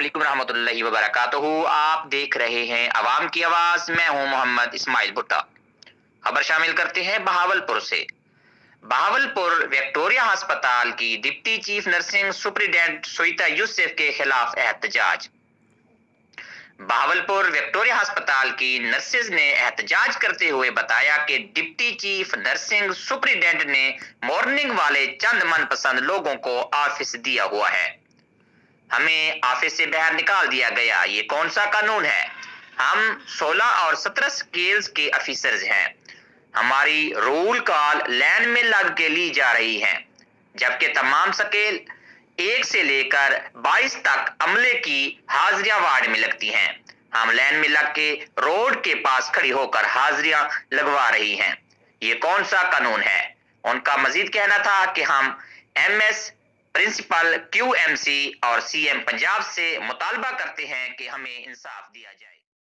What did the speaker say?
अस्सलामुअलैकुम रहमतुल्लाहि व बरकातुहू। आप देख रहे हैं अवाम की आवाज। मैं हूं मोहम्मद इस्माइल भुट्टा। खबर शामिल करते हैं बहावलपुर से। बहावलपुर विक्टोरिया अस्पताल की deputy chief nursing superintendent Suita Yousuf के खिलाफ एहतजाज। बहावलपुर विक्टोरिया अस्पताल की नर्सेज ने एहतजाज करते हुए बताया कि डिप्टी चीफ नर्सिंग सुपरिटेंडेंट ने मॉर्निंग वाले चंद मनपसंद लोगों को ऑफिस दिया हुआ है। हमें ऑफिस से बाहर निकाल दिया गया। ये कौन सा कानून है? हम 16 और 17 स्केल्स के ऑफिसर्स हैं। हमारी रोल कॉल लाइन में लग के ली जा रही है, जबकि तमाम स्केल 1 से लेकर 22 तक अमले की हाजिरियां वार्ड में लगती हैं। हम लाइन में लग के रोड के पास खड़ी होकर हाजिरियां लगवा रही हैं। ये कौन सा कानून है? उनका मजीद कहना था कि हम एमएस प्रिंसिपल क्यूएमसी और सीएम पंजाब से मुतालबा करते हैं कि हमें इंसाफ दिया जाए।